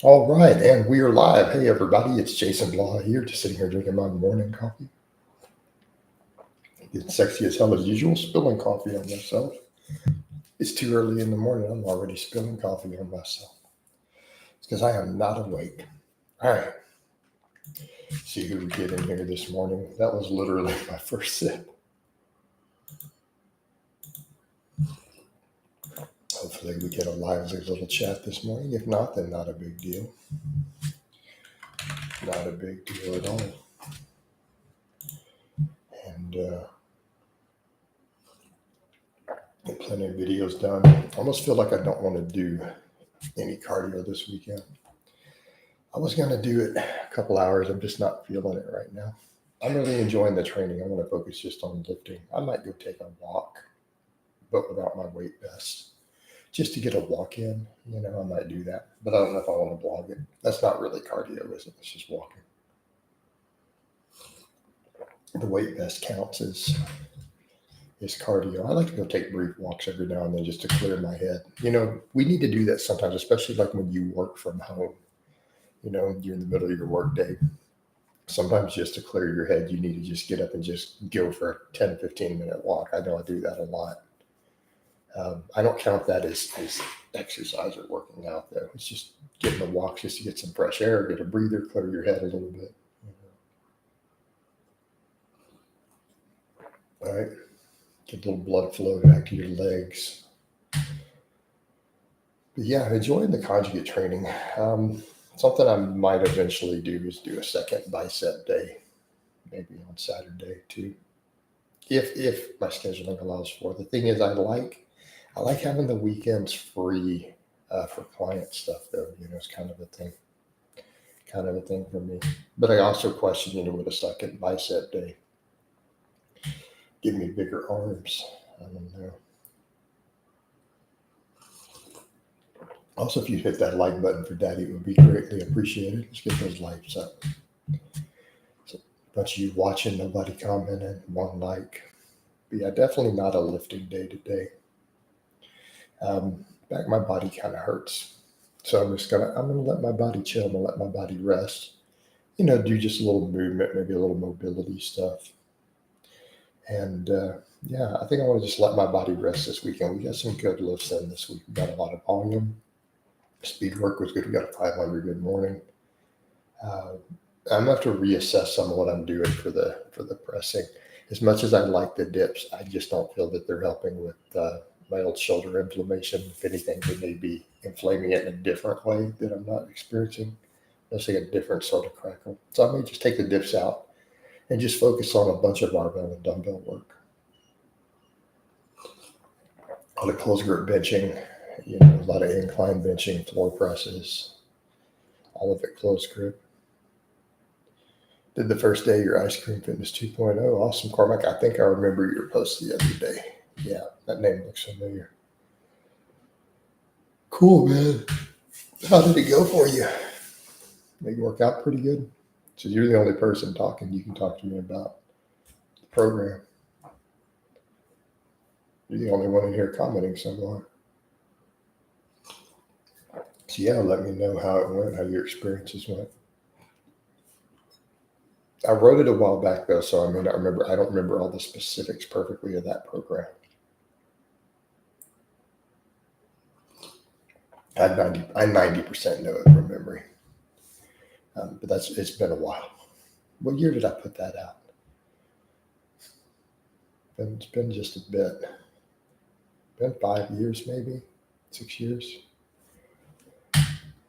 All right, and we are live. Hey, everybody, it's Jason Blaha here, just sitting here drinking my morning coffee. Getting sexy as hell as usual, spilling coffee on myself. It's too early in the morning. I'm already spilling coffee on myself. It's because I am not awake. All right, see who we get in here this morning. That was literally my first sip. Hopefully, we get a lively little chat this morning. If not, then not a big deal. Not a big deal at all. And get plenty of videos done. I almost feel like I don't want to do any cardio this weekend. I was going to do it a couple hours. I'm just not feeling it right now. I'm really enjoying the training. I want to focus just on lifting. I might go take a walk, but without my weight vest, just to get a walk in. I might do that, but I don't know if I want to blog it. That's not really cardio, is it? It's just walking. The weight vest counts as cardio. I like to go take brief walks every now and then just to clear my head. We need to do that sometimes, especially like when you work from home. You're in the middle of your work day. Sometimes just to clear your head, you need to just get up and just go for a 10, 15-minute walk. I know I do that a lot. I don't count that as exercise or working out, though. It's just getting a walk just to get some fresh air, get a breather, clear your head a little bit. All right. Get a little blood flow back to your legs. But yeah, enjoying the conjugate training. Something I might eventually do is do a second bicep day, maybe on Saturday too, if my scheduling allows for it. The thing is, I like having the weekends free for client stuff, though. It's kind of a thing for me. But I also question, would a second bicep day give me bigger arms? I don't know. Also, if you hit that like button for Daddy, it would be greatly appreciated. Let's get those likes up. So, a bunch of you watching, nobody commenting, one like. But yeah, definitely not a lifting day today. Back my body kind of hurts, so I'm gonna let my body chill. I'm gonna let my body rest. Do just a little movement, maybe a little mobility stuff. And yeah, I think I want to just let my body rest this weekend. We got some good lifts in this week. We got a lot of volume. Speed work was good. We got a 500 good morning. I'm gonna have to reassess some of what I'm doing for the pressing. As much as I like the dips, I just don't feel that they're helping with my old shoulder inflammation. If anything, they may be inflaming it in a different way that I'm not experiencing. Let's say a different sort of crackle. So I may just take the dips out and just focus on a bunch of barbell and dumbbell work. A lot of close grip benching, a lot of incline benching, floor presses, all of it close grip. Did the first day your ice cream fitness 2.0. Awesome, Cormac. I think I remember your post the other day. Yeah, that name looks familiar. Cool, man. How did it go for you? Did you work out pretty good? So you're the only person talking. You can talk to me about the program. You're the only one in here commenting so far. So yeah, let me know how it went, how your experiences went. I wrote it a while back though, so I may not remember. I don't remember all the specifics perfectly of that program. I 90% know it from memory, but it's been a while. What year did I put that out? It's been just a bit. Been 5 years, maybe 6 years.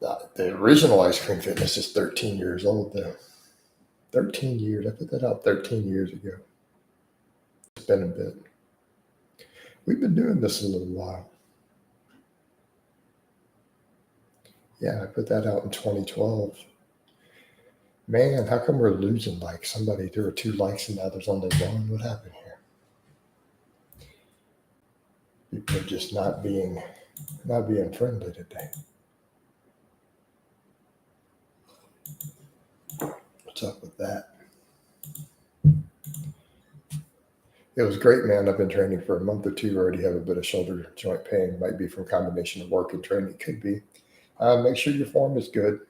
The original Ice Cream Fitness is 13 years old though. 13 years. I put that out 13 years ago. It's been a bit. We've been doing this a little while. Yeah, I put that out in 2012. Man, how come we're losing likes? There were 2 likes and now there's only 1. What happened here? People are just not being friendly today. What's up with that? It was great, man. I've been training for a month or 2. Already have a bit of shoulder joint pain. Might be from combination of work and training. Could be. Make sure your form is good.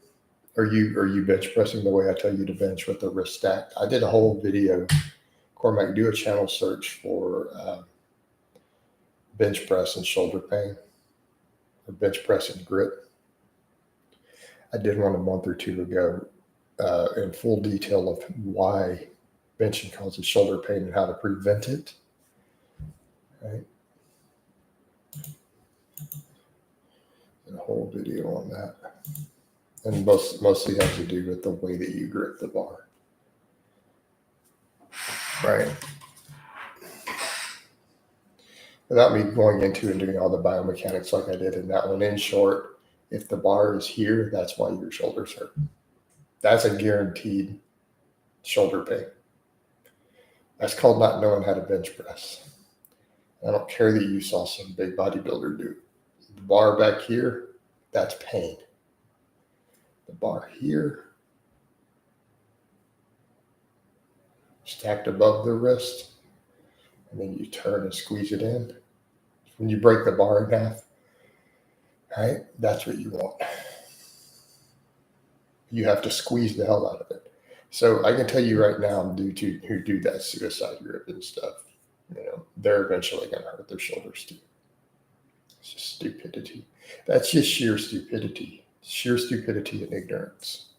Are you bench pressing the way I tell you to bench with the wrist stacked? I did a whole video. Cormac, do a channel search for bench press and shoulder pain, or bench press and grit. I did one a month or two ago in full detail of why benching causes shoulder pain and how to prevent it. Right? And a whole video on that. And mostly has to do with the way that you grip the bar. Right. Without me going into and doing all the biomechanics like I did in that one, in short, if the bar is here, that's why your shoulders hurt. That's a guaranteed shoulder pain. That's called not knowing how to bench press. I don't care that you saw some big bodybuilder do it. The bar back here, that's pain. The bar here, stacked above the wrist, and then you turn and squeeze it in. When you break the bar in half, right, that's what you want. You have to squeeze the hell out of it. So I can tell you right now, dudes who do that suicide grip and stuff, they're eventually going to hurt their shoulders too. It's just stupidity. That's just sheer stupidity. Sheer stupidity and ignorance.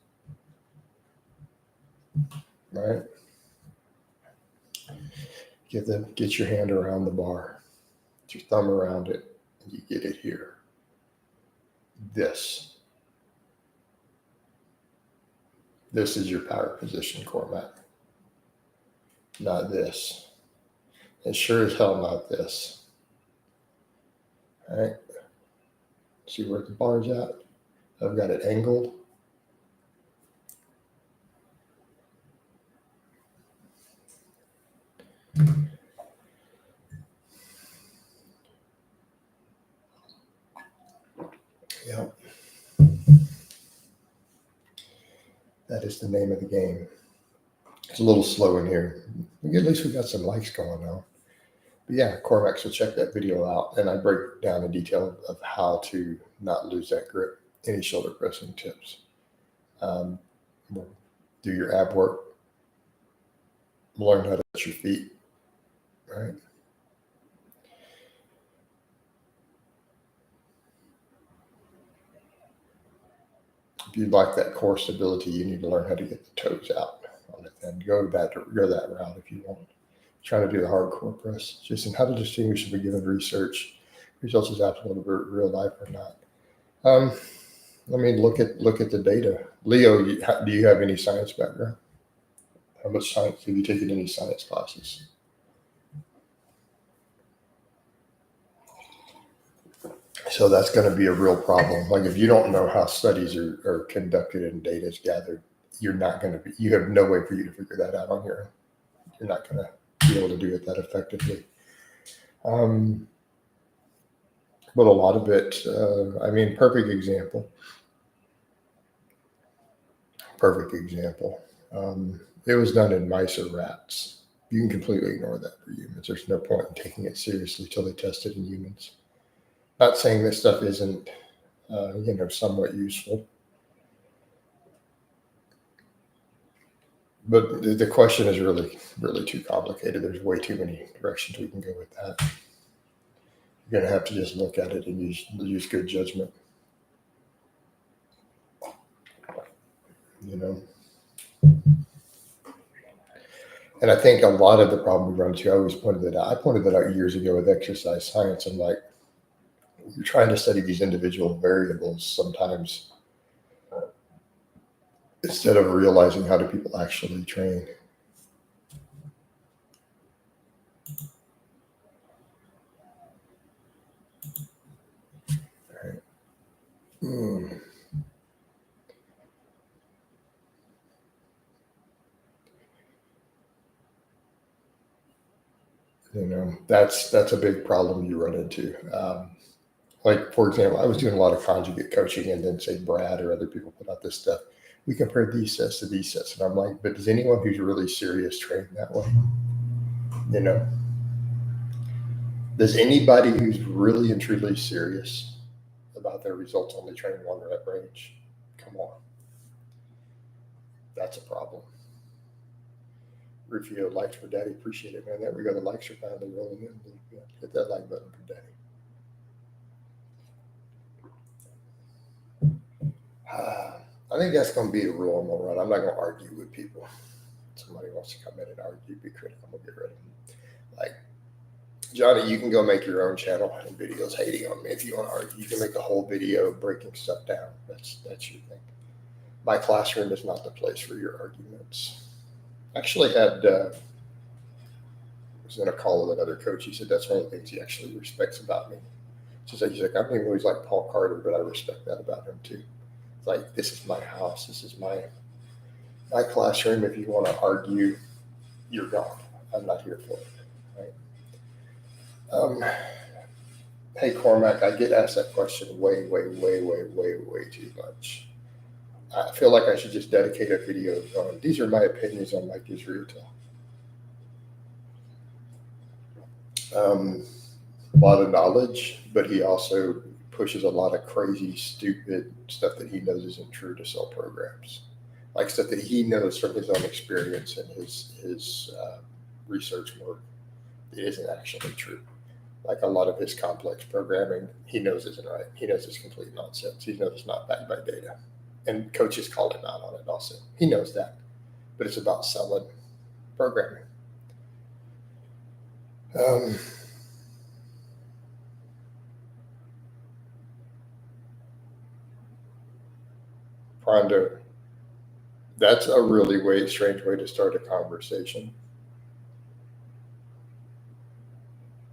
Right? Get your hand around the bar. Get your thumb around it, and you get it here. This is your power position, Cormac. Not this. And sure as hell not this. All right? See where the bar's at? I've got it angled. Yep. That is the name of the game. It's a little slow in here. At least we got some likes going on. But yeah, Cormac, so check that video out. And I break down in detail of how to not lose that grip. Any shoulder pressing tips. Do your ab work. Learn how to touch your feet. Right? If you'd like that core stability, you need to learn how to get the toes out on it. Then go that route if you want. Trying to do the hardcore press, just in how to distinguish if a given research results is applicable to real life or not. I mean, look at the data. Leo, do you have any science background? How much science have you taken? Any science classes? So that's going to be a real problem. Like if you don't know how studies are conducted and data is gathered, you have no way for you to figure that out on your own. You're not going to be able to do it that effectively. But a lot of it, perfect example. It was done in mice or rats. You can completely ignore that for humans. There's no point in taking it seriously until they test it in humans. Not saying this stuff isn't, somewhat useful. But the question is really, really too complicated. There's way too many directions we can go with that. You're going to have to just look at it and use good judgment. And I think a lot of the problem we run into, I always pointed that out. I pointed that out years ago with exercise science. I'm like, you're trying to study these individual variables sometimes instead of realizing how do people actually train. All right. That's a big problem you run into. Like, for example, I was doing a lot of conjugate coaching, and then say Brad or other people put out this stuff. We compare these sets to these sets. And I'm like, but does anyone who's really serious train that way? Does anybody who's really and truly serious about their results only training 1 rep range. Come on. That's a problem. Rufio, likes for daddy. Appreciate it, man. There we go. The likes are finally rolling in. Hit that like button for daddy. I think that's going to be the rule I'm going to run. I'm not going to argue with people. Somebody wants to come in and argue, be critical, I'm going to get rid of them. Like, Johnny, you can go make your own channel and videos hating on me if you want to argue. You can make a whole video breaking stuff down. That's your thing. My classroom is not the place for your arguments. Actually had, was in a call with another coach. He said that's one of the things he actually respects about me. He's like, I don't even always like Paul Carter, but I respect that about him too. It's like, this is my house. This is my classroom. If you want to argue, you're gone. I'm not here for it. Right? Hey, Cormac, I get asked that question way too much. I feel like I should just dedicate a video on, these are my opinions on Mike Israel. A lot of knowledge, but he also pushes a lot of crazy, stupid stuff that he knows isn't true to sell programs. Like stuff that he knows from his own experience and his research work, it isn't actually true. Like a lot of his complex programming, he knows isn't right. He knows it's complete nonsense. He knows it's not backed by data. And coaches call him out on it also. He knows that. But it's about selling programming. Prondo, that's a really strange way to start a conversation.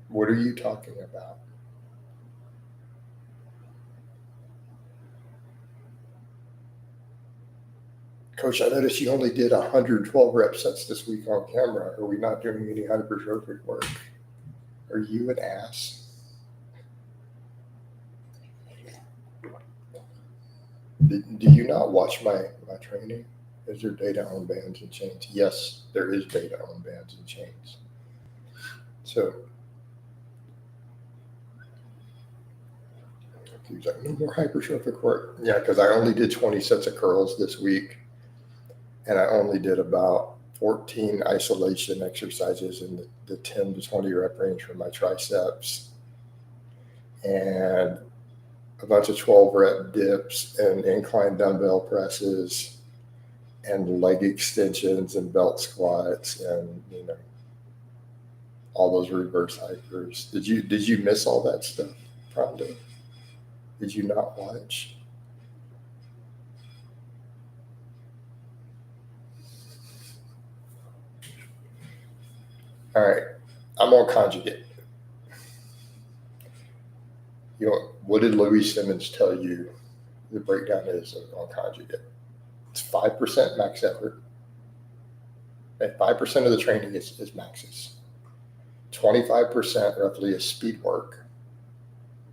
What are you talking about? Coach, I noticed you only did 112 rep sets this week on camera. Are we not doing any hypertrophic work? Are you an ass? Do you not watch my training? Is there data on bands and chains? Yes, there is data on bands and chains. So he was like, no more hypertrophic work. Yeah, because I only did 20 sets of curls this week. And I only did about 14 isolation exercises in the 10 to 20 rep range for my triceps. And a bunch of 12 rep dips and incline dumbbell presses and leg extensions and belt squats and, all those reverse hypers. Did you miss all that stuff, Prondo? Did you not watch? All right, I'm on Conjugate. What did Louis Simmons tell you the breakdown is on Conjugate? It's 5% max effort. And 5% of the training is maxes. 25% roughly is speed work,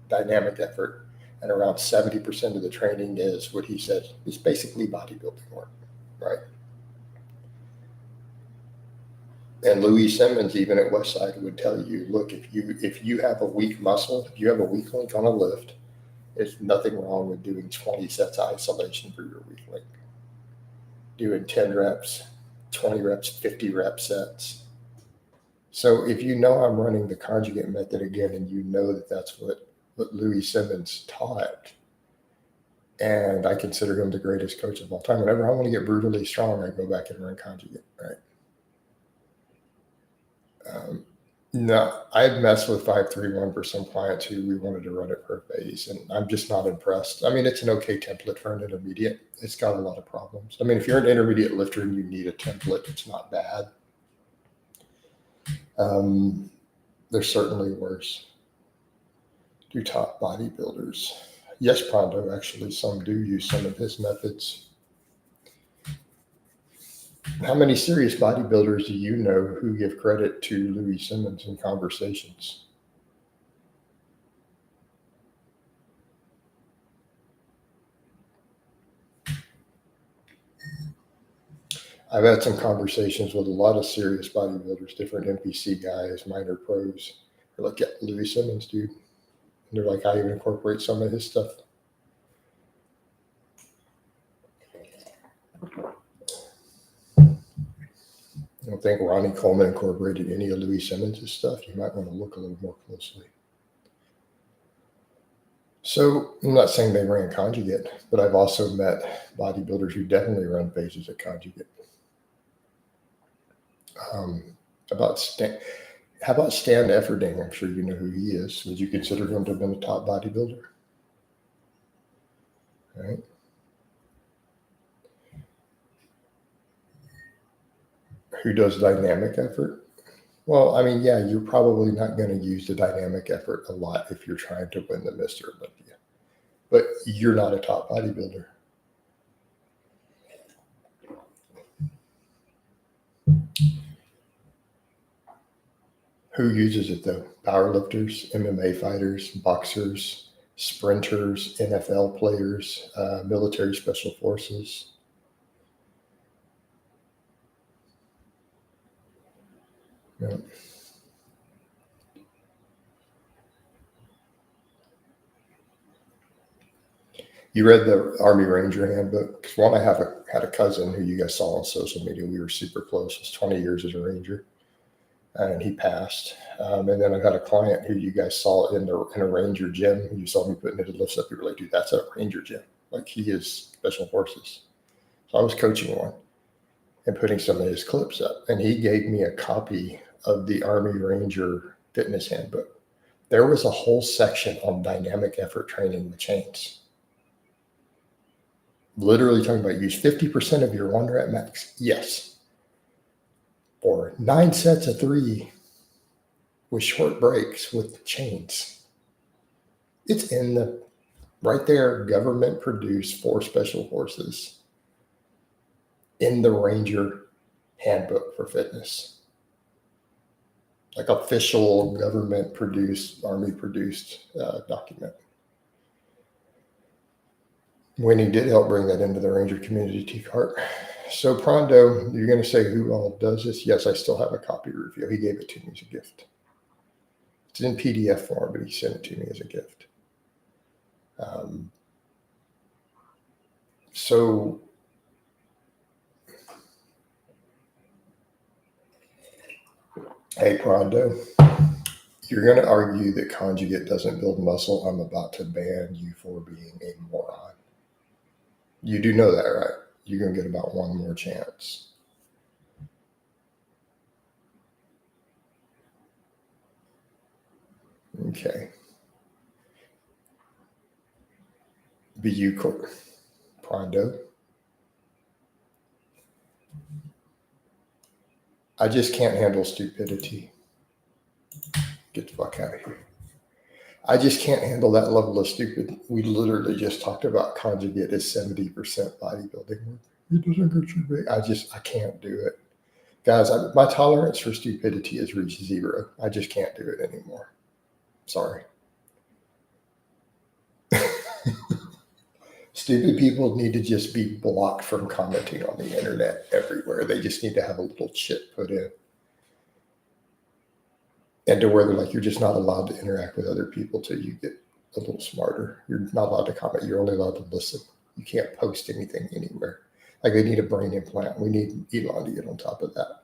dynamic effort, and around 70% of the training is what he said is basically bodybuilding work, right? And Louis Simmons, even at Westside, would tell you, look, if you have a weak muscle, if you have a weak link on a lift, there's nothing wrong with doing 20 sets of isolation for your weak link. Doing 10 reps, 20 reps, 50 rep sets. So if I'm running the Conjugate method again, and that that's what Louis Simmons taught, and I consider him the greatest coach of all time. Whenever I want to get brutally strong, I go back and run Conjugate, right? No, I've messed with 531 for some clients who we wanted to run it for a phase, and I'm just not impressed. I mean, it's an okay template for an intermediate. It's got a lot of problems. I mean, if you're an intermediate lifter and you need a template, it's not bad. There's certainly worse. Do top bodybuilders? Yes, Prondo, actually, some do use some of his methods. How many serious bodybuilders do you know who give credit to Louis Simmons in conversations? I've had some conversations with a lot of serious bodybuilders, different NPC guys, minor pros. They're like, yeah, Louis Simmons, dude. And they're like, I even incorporate some of his stuff I don't think Ronnie Coleman incorporated any of Louis Simmons' stuff. You might want to look a little more closely. So I'm not saying they ran Conjugate, but I've also met bodybuilders who definitely run phases at Conjugate. How about Stan Efferding? I'm sure you know who he is. Would you consider him to have been a top bodybuilder? All right. Who does dynamic effort? Well, I mean, yeah, you're probably not going to use the dynamic effort a lot if you're trying to win the Mr. Olympia, but you're not a top bodybuilder. Who uses it though? Powerlifters, MMA fighters, boxers, sprinters, NFL players, military special forces. Yeah. You read the Army Ranger handbook? Because one, I had a cousin who you guys saw on social media. We were super close. It was 20 years as a Ranger, and he passed. And then I got a client who you guys saw in a Ranger gym. You saw me putting his lifts up. You were like, dude, that's a Ranger gym. Like, he is special forces. So I was coaching one and putting some of his clips up, and he gave me a copy of the Army Ranger fitness handbook. There was a whole section on dynamic effort training with chains. Literally talking about use 50% of your 1 rep max. Yes. Or 9 sets of 3 with short breaks with chains. It's in the right there, government produced for special forces in the Ranger handbook for fitness. Like official government produced, Army produced document. Winnie did help bring that into the Ranger community, T. Cart. So Prondo, you're going to say who all does this? Yes, I still have a copy review. He gave it to me as a gift. It's in PDF form, but he sent it to me as a gift. So hey, Prondo, you're going to argue that Conjugate doesn't build muscle. I'm about to ban you for being a moron. You do know that, right? You're going to get about one more chance. Okay. BU Court. Prondo. I just can't handle stupidity. Get the fuck out of here. I just can't handle that level of stupid. We literally just talked about Conjugate as 70% bodybuilding. It doesn't get you big. I can't do it. Guys, my tolerance for stupidity has reached 0. I just can't do it anymore. Sorry. Stupid people need to just be blocked from commenting on the internet everywhere. They just need to have a little chip put in. And to where they're like, you're just not allowed to interact with other people till you get a little smarter. You're not allowed to comment. You're only allowed to listen. You can't post anything anywhere. Like, they need a brain implant. We need Elon to get on top of that.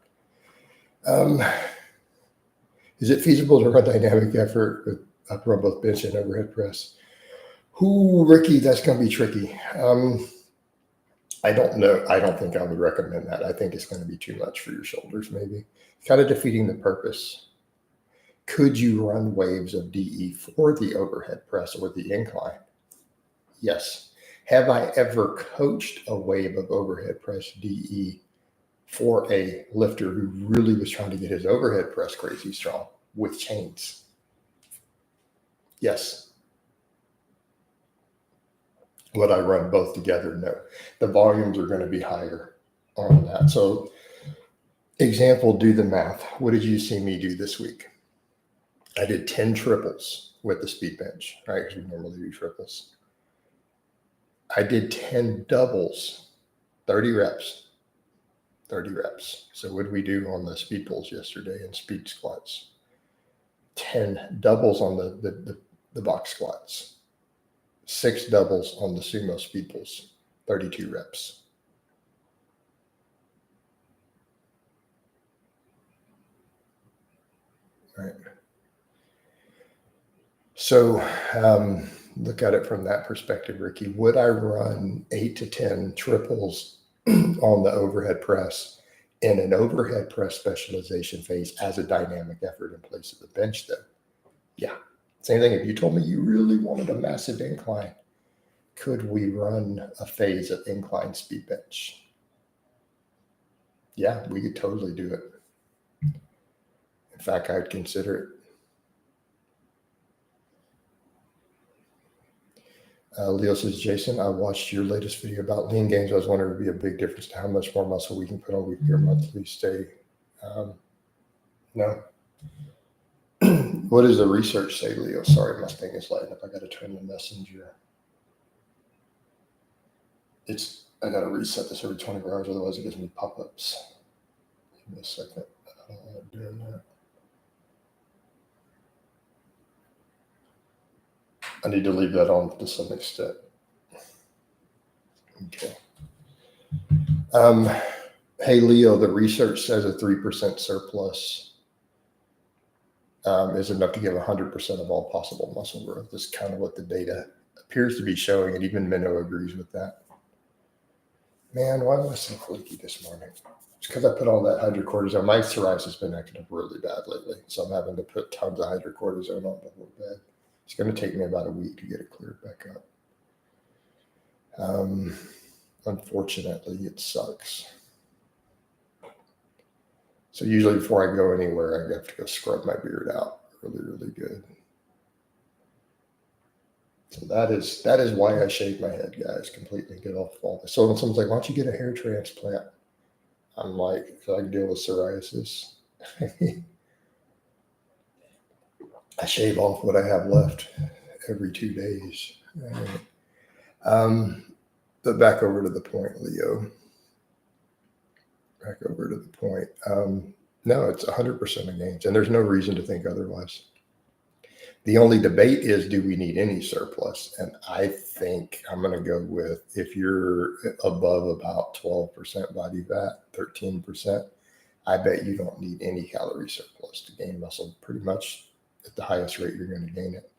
Is it feasible to run dynamic effort with upper on both bench and overhead press? Ricky, that's going to be tricky. I don't know. I don't think I would recommend that. I think it's going to be too much for your shoulders, maybe. Kind of defeating the purpose. Could you run waves of DE for the overhead press or the incline? Yes. Have I ever coached a wave of overhead press DE for a lifter who really was trying to get his overhead press crazy strong with chains? Yes. Would I run both together? No. The volumes are going to be higher on that. So, example, do the math. What did you see me do this week? I did 10 triples with the speed bench, right? Because we normally do triples. I did 10 doubles, 30 reps. 30 reps. So what did we do on the speed pulls yesterday and speed squats? 10 doubles on the box squats. 6 doubles on the sumo speed pulls. 32 reps. right? So look at it from that perspective, Ricky. Would I run 8 to 10 triples on the overhead press in an overhead press specialization phase as a dynamic effort in place of the bench, though? Yeah. Same thing. If you told me you really wanted a massive incline, could we run a phase of incline speed bench? Yeah, we could totally do it. In fact, I'd consider it. Leo says, Jason, I watched your latest video about lean gains. I was wondering if it would be a big difference to how much more muscle we can put on weekly or monthly stay. No. What does the research say, Leo? Sorry, my thing is lighting up. I got to turn the messenger. I got to reset this every 24 hours, otherwise it gives me pop-ups. Give me a second. I don't like doing that. I need to leave that on to some extent. Okay. Hey, Leo, the research says a 3% surplus is enough to give 100% of all possible muscle growth. That's kind of what the data appears to be showing, and even Minnow agrees with that. Man, why am I so flaky this morning? It's because I put all that hydrocortisone. My psoriasis has been acting up really bad lately, so I'm having to put tons of hydrocortisone on before bed. It's going to take me about a week to get it cleared back up. Unfortunately, it sucks. So usually before I go anywhere, I have to go scrub my beard out really, really good. So that is why I shave my head, guys, completely get off all this. So when someone's like, why don't you get a hair transplant? I'm like, so I can deal with psoriasis. I shave off what I have left every 2 days. But back over to the point, Leo. Back over to the point. No, it's 100% of gains, and there's no reason to think otherwise. The only debate is, do we need any surplus? And I think I'm going to go with, if you're above about 12% body fat, 13%, I bet you don't need any calorie surplus to gain muscle pretty much at the highest rate you're going to gain it.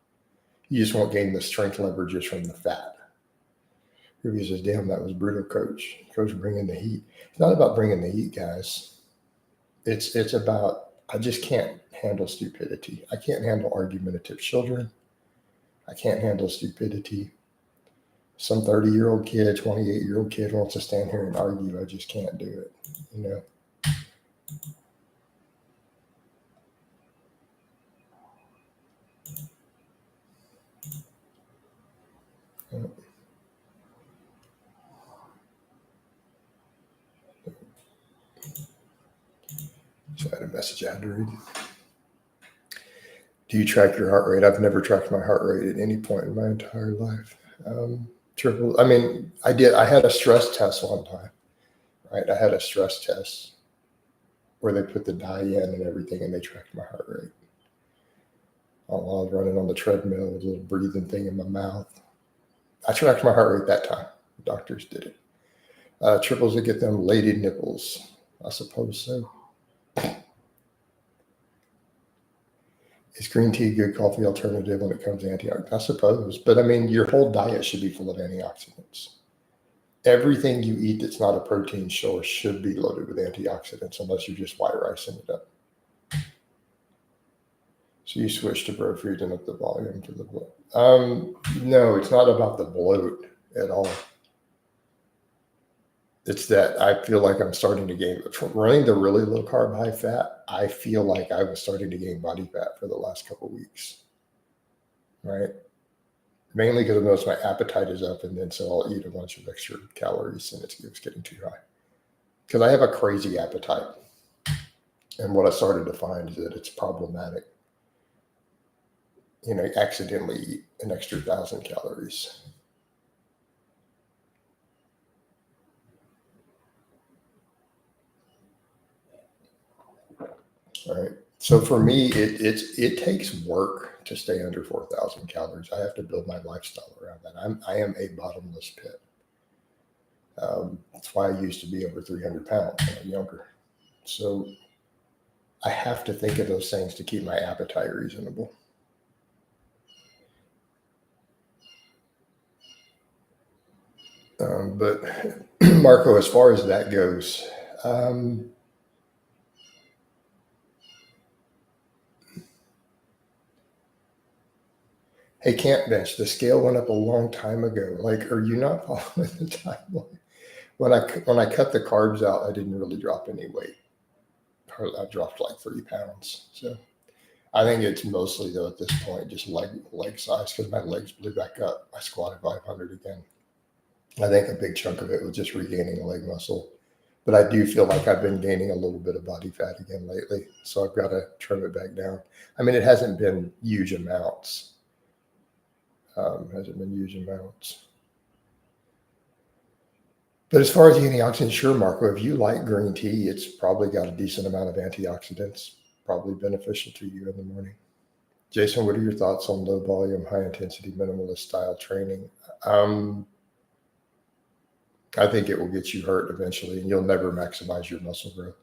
You just won't gain the strength leverages from the fat. Ruby says, damn, that was brutal, coach. Coach bringing the heat. It's not about bringing the heat, guys. It's about, I just can't handle stupidity. I can't handle argumentative children. I can't handle stupidity. Some 30-year-old kid, 28-year-old kid wants to stand here and argue. I just can't do it, you know. So I had a message I had to read. Do you track your heart rate? I've never tracked my heart rate at any point in my entire life. I did. I had a stress test one time, right? I had a stress test where they put the dye in and everything, and they tracked my heart rate. While I was running on the treadmill with a little breathing thing in my mouth. I tracked my heart rate that time. The doctors did it. Triples that get them lady nipples. I suppose so. Is green tea a good coffee alternative when it comes to antioxidants? I suppose. But I mean, your whole diet should be full of antioxidants. Everything you eat that's not a protein source should be loaded with antioxidants, unless you're just white ricing it up. So you switch to bro food and up the volume to the bloat. No, it's not about the bloat at all. It's that I feel like I'm starting to gain, from running the really low carb, high fat, I feel like I was starting to gain body fat for the last couple of weeks, right? Mainly because I notice my appetite is up, and then so I'll eat a bunch of extra calories and it's getting too high. Because I have a crazy appetite. And what I started to find is that it's problematic. You know, accidentally eat an extra 1,000 calories. All right. So for me, it takes work to stay under 4,000 calories. I have to build my lifestyle around that. I am a bottomless pit. That's why I used to be over 300 pounds when I was younger. So I have to think of those things to keep my appetite reasonable. But Marco, as far as that goes, hey, Camp Bench, the scale went up a long time ago. Like, are you not following the timeline? When I cut the carbs out, I didn't really drop any weight. I dropped like 3 pounds. So I think it's mostly though at this point just leg size because my legs blew back up. I squatted 500 again. I think a big chunk of it was just regaining leg muscle. But I do feel like I've been gaining a little bit of body fat again lately. So I've got to trim it back down. I mean, it hasn't been huge amounts. But as far as the antioxidants, sure, Marco, if you like green tea, it's probably got a decent amount of antioxidants, probably beneficial to you in the morning. Jason, what are your thoughts on low volume, high intensity, minimalist style training? I think it will get you hurt eventually, and you'll never maximize your muscle growth.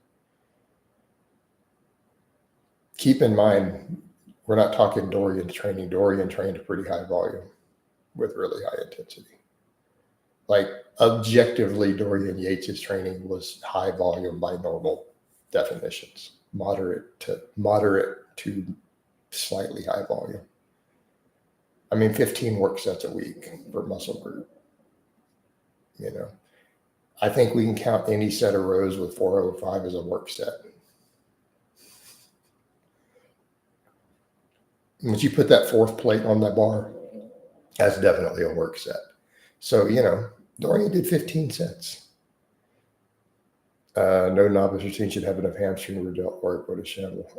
Keep in mind, we're not talking Dorian training. Dorian trained a pretty high volume with really high intensity. Like objectively, Dorian Yates's training was high volume by normal definitions, moderate to slightly high volume. I mean, 15 work sets a week for muscle group. You know, I think we can count any set of rows with 405 as a work set. Once you put that fourth plate on that bar, that's definitely a work set. So, you know, Dorian did 15 sets. No novice routine should have enough hamstring or delt work. What a shamble.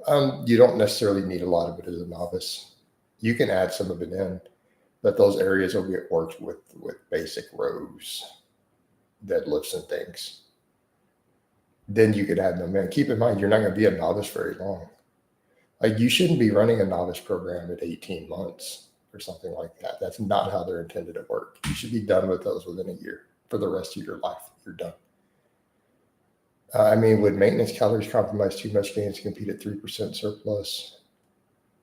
You don't necessarily need a lot of it as a novice. You can add some of it in, but those areas will get worked with basic rows, deadlifts and things. Then you could add them in. Keep in mind, you're not going to be a novice very long. Like you shouldn't be running a novice program at 18 months or something like that. That's not how they're intended to work. You should be done with those within a year. For the rest of your life, you're done. I mean, would maintenance calories compromise too much gains to compete at 3% surplus?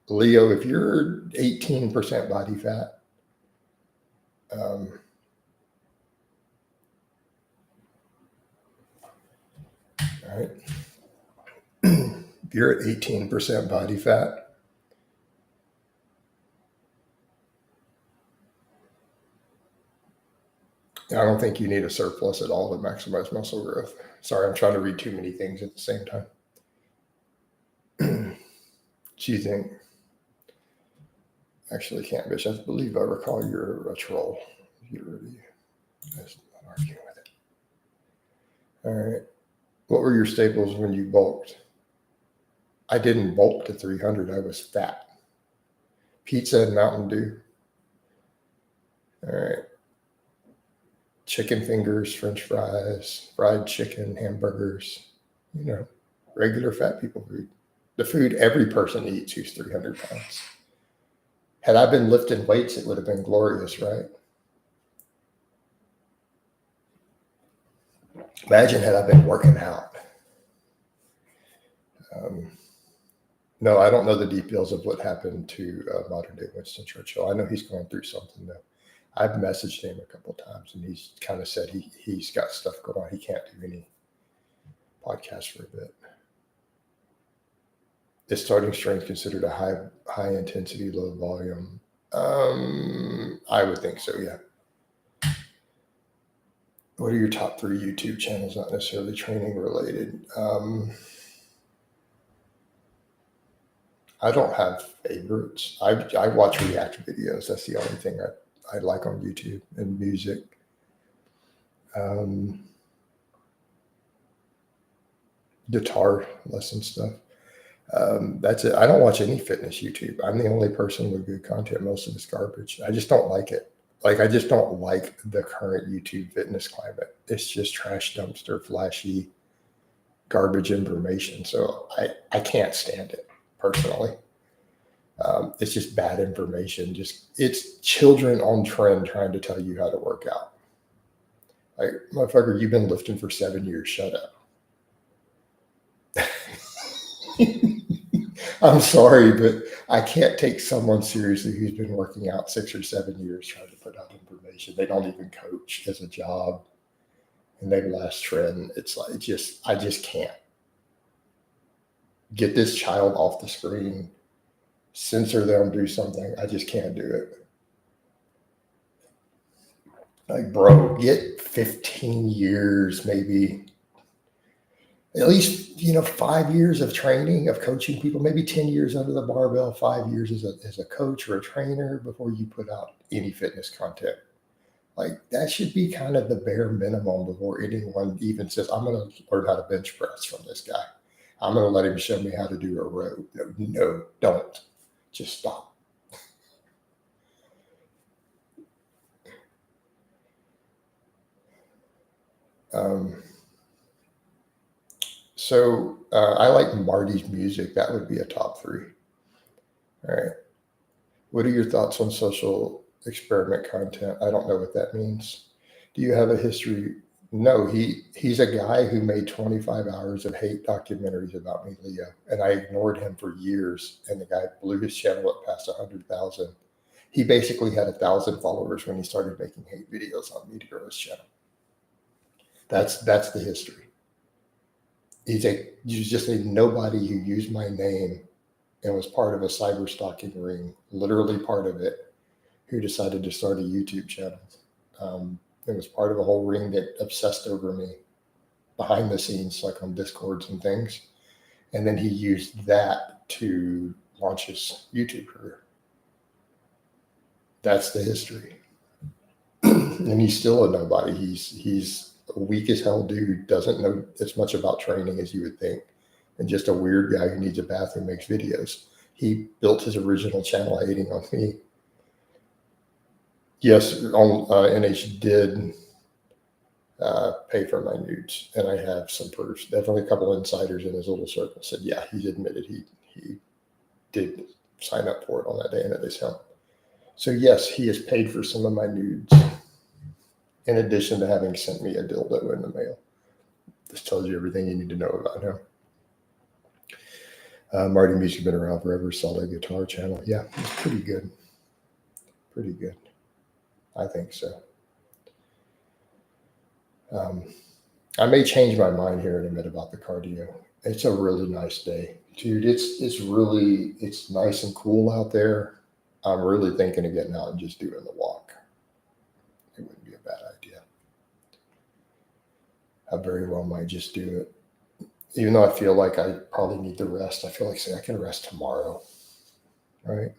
Leo, if you're 18% body fat, all right. If you're at 18% body fat, I don't think you need a surplus at all to maximize muscle growth. Sorry, I'm trying to read too many things at the same time. Do you think? Actually, can't, bitch. I believe I recall you're a troll. You're really not arguing with it. All right. What were your staples when you bulked? I didn't bulk to 300. I was fat. Pizza and Mountain Dew. All right. Chicken fingers, French fries, fried chicken, hamburgers, you know, regular fat people food. The food every person eats who's 300 pounds. Had I been lifting weights, it would have been glorious, right? Imagine had I been working out. No, I don't know the details of what happened to modern day Winston Churchill. I know he's going through something though. I've messaged him a couple of times, and he's kind of said he's got stuff going on. He can't do any podcasts for a bit. Is starting strength considered a high intensity, low volume? I would think so, yeah. What are your top 3 YouTube channels, not necessarily training related? I don't have favorites. I watch react videos. That's the only thing I like on YouTube, and music. Guitar lesson stuff. That's it. I don't watch any fitness YouTube. I'm the only person with good content. Most of it's garbage. I just don't like it. Like, I just don't like the current YouTube fitness climate. It's just trash dumpster, flashy, garbage information. So I can't stand it personally. It's just bad information. It's children on trend trying to tell you how to work out. Like, motherfucker, you've been lifting for 7 years. Shut up. I'm sorry, but I can't take someone seriously who's been working out 6 or 7 years trying to put out information. They don't even coach as a job, and they last trend. It's like I just can't get this child off the screen, censor them, do something. I just can't do it. Like, bro, get 15 years, maybe at least, 5 years of training, of coaching people, maybe 10 years under the barbell, 5 years as a coach or a trainer before you put out any fitness content. Like, that should be kind of the bare minimum before anyone even says, I'm going to learn how to bench press from this guy. I'm going to let him show me how to do a row. No, don't. Just stop. I like Marty's music. That would be a top 3. All right. What are your thoughts on social experiment content? I don't know what that means. Do you have a history? No, he's a guy who made 25 hours of hate documentaries about me, Leo, and I ignored him for years. And the guy blew his channel up past 100,000. He basically had 1,000 followers when he started making hate videos on me to grow his channel. That's the history. He's just a nobody who used my name and was part of a cyber stalking ring, literally part of it, who decided to start a YouTube channel. It was part of a whole ring that obsessed over me behind the scenes, like on Discords and things. And then he used that to launch his YouTube career. That's the history. And he's still a nobody. He's a weak as hell dude, doesn't know as much about training as you would think, and just a weird guy who needs a bathroom, makes videos. He built his original channel hating on me. Yes, NH did pay for my nudes, and I have some proofs. Definitely a couple insiders in his little circle said, yeah, he's admitted he did sign up for it on that day and at his home. So yes, he has paid for some of my nudes, in addition to having sent me a dildo in the mail. This tells you everything you need to know about him. Marty Music's been around forever. Saw that guitar channel. Yeah, it's pretty good. Pretty good. I think so. I may change my mind here in a minute about the cardio. It's a really nice day, dude. It's nice and cool out there. I'm really thinking of getting out and just doing the walk. It wouldn't be a bad idea. I very well might just do it. Even though I feel like I probably need the rest, I feel like I can rest tomorrow. Right?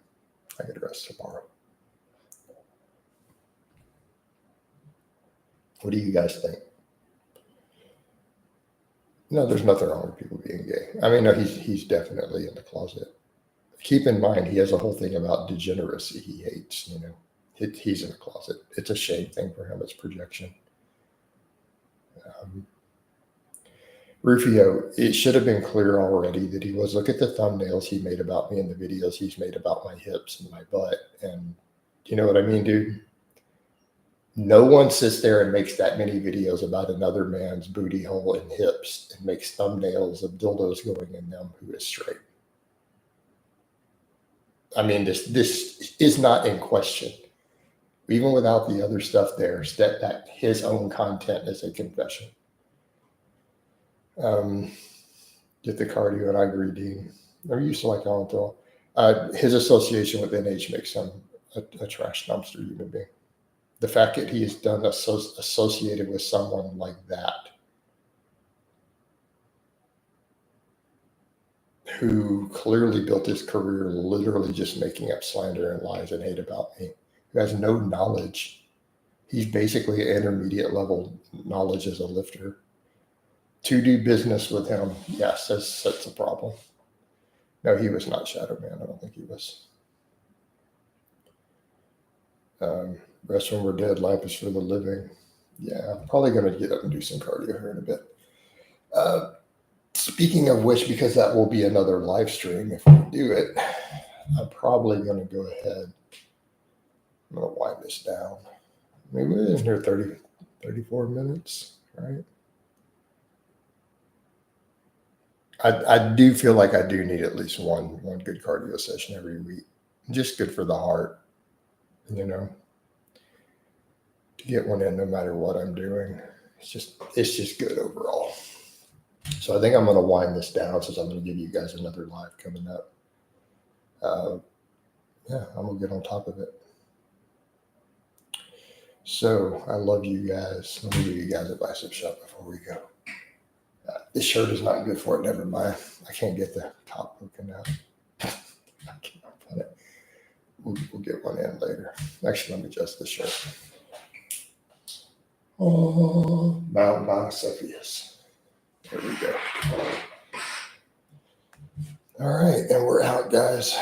I could rest tomorrow. What do you guys think? No, there's nothing wrong with people being gay. I mean, no, he's definitely in the closet. Keep in mind, he has a whole thing about degeneracy he hates. He's in the closet. It's a shame thing for him. It's projection. Rufio, it should have been clear already that he was. Look at the thumbnails he made about me and the videos he's made about my hips and my butt. And you know what I mean, dude? No one sits there and makes that many videos about another man's booty hole and hips and makes thumbnails of dildos going in them who is straight. I mean, this is not in question. Even without the other stuff there, that his own content is a confession. Get the cardio, and I agree, Dean. They're used to like Allenthal. His association with NH makes him a trash dumpster human being. The fact that he is done associated with someone like that, who clearly built his career literally just making up slander and lies and hate about me, who has no knowledge. He's basically an intermediate level knowledge as a lifter. To do business with him, yes, that's a problem. No, he was not Shadow Man. I don't think he was. Rest when we're dead, life is for the living. Yeah, I'm probably going to get up and do some cardio here in a bit. Speaking of which, because that will be another live stream if we do it, I'm probably going to go ahead. I'm going to wind this down. Maybe we're in here 34 minutes, right? I do feel like I do need at least one good cardio session every week. Just good for the heart, you know, to get one in no matter what I'm doing. It's just good overall. So I think I'm going to wind this down since I'm going to give you guys another live coming up. Yeah, I'm going to get on top of it. So I love you guys. Let me give you guys a bicep shot before we go. This shirt is not good for it. Never mind. I can't get the top poking out. I can't put it. We'll get one in later. Actually, let me adjust the shirt. Oh, Mount Cepheus. There we go. All right, and we're out, guys.